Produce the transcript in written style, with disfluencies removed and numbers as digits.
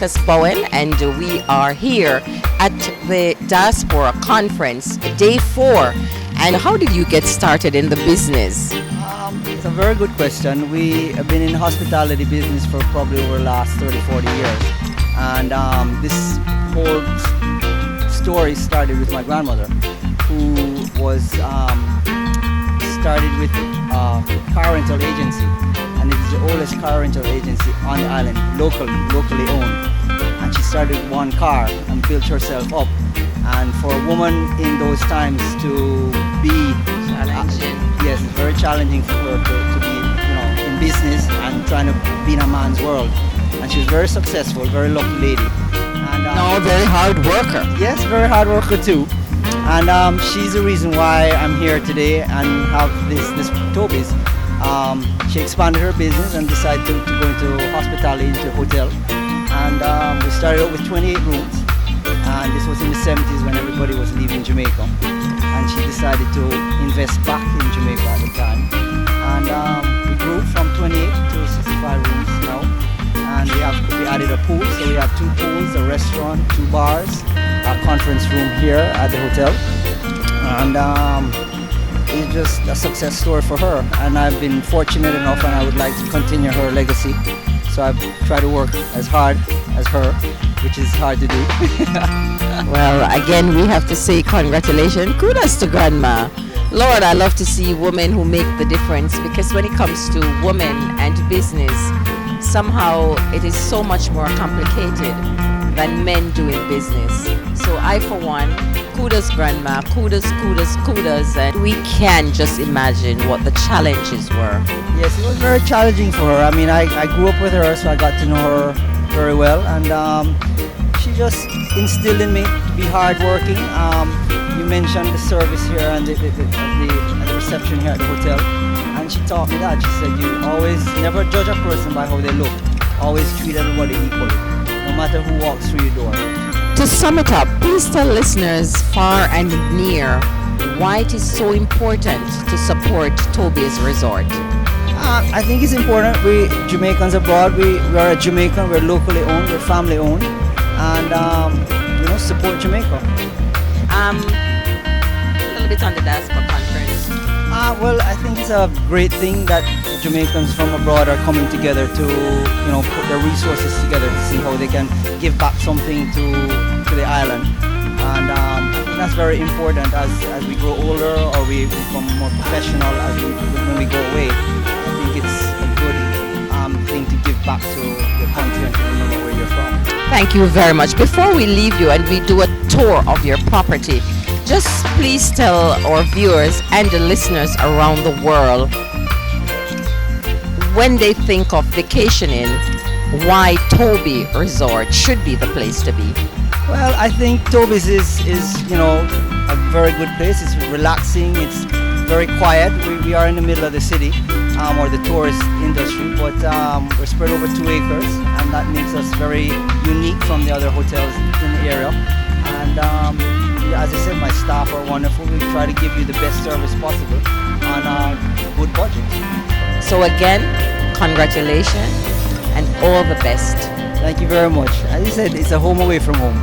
Baccas Bowen, and we are here at the Diaspora Conference, day 4. And how did you get started in the business? It's a very good question. We have been in the hospitality business for probably over the last 30, 40 years. And this whole story started with my grandmother, who was started with a car rental agency. And it is the oldest car rental agency on the island, locally owned. And she started with one car and built herself up. And for a woman in those times to be Challenging. yes, it's very challenging for her to be, in business and trying to be in a man's world. And she was very successful, very lucky lady. And No, very hard worker. yes, very hard worker too. And she's the reason why I'm here today and have this Toby's. She expanded her business and decided to go into hospitality, into hotel. And we started out with 28 rooms. And this was in the 70s when everybody was leaving Jamaica. And she decided to invest back in Jamaica at the time. And we grew from 28 to 65 rooms now. And we added a pool, so we have 2 pools, a restaurant, 2 bars, a conference room here at the hotel. And it's just a success story for her. And I've been fortunate enough, and I would like to continue her legacy. So I've tried to work as hard as her, which is hard to do. Well, again, we have to say congratulations. Kudos to Grandma. Lord, I love to see women who make the difference, because when it comes to women and business, somehow it is so much more complicated than men doing business. So I, for one, kudos Grandma, kudos. And we can just imagine what the challenges were. Yes, it was very challenging for her. I mean, I grew up with her, so I got to know her very well. And she just instilled in me to be hardworking. You mentioned the service here and the reception here at the hotel. And she taught me that. She said, you always never judge a person by how they look. Always treat everybody equally, no matter who walks through your door. To sum it up, please tell listeners far and near why it is so important to support Toby's Resort. I think it's important. We Jamaicans abroad, we are a Jamaican, we're locally owned, we're family owned, and support Jamaica. A little bit on the Diaspora Conference. Well, I think it's a great thing that Jamaicans from abroad are coming together to, put their resources together to see how they can give back something to the island. And I think that's very important as we grow older or we become more professional when we go away. I think it's a good thing to give back to your country and to remember where you're from. Thank you very much. Before we leave you and we do a tour of your property, just please tell our viewers and the listeners around the world, when they think of vacationing, why Toby Resort should be the place to be. Well, I think Toby's is a very good place. It's relaxing. It's very quiet. We are in the middle of the city, or the tourist industry, but we're spread over 2 acres, and that makes us very unique from the other hotels in the area. And as I said, my staff are wonderful. We try to give you the best service possible on a good budget. So again, congratulations and all the best. Thank you very much. As you said, it's a home away from home.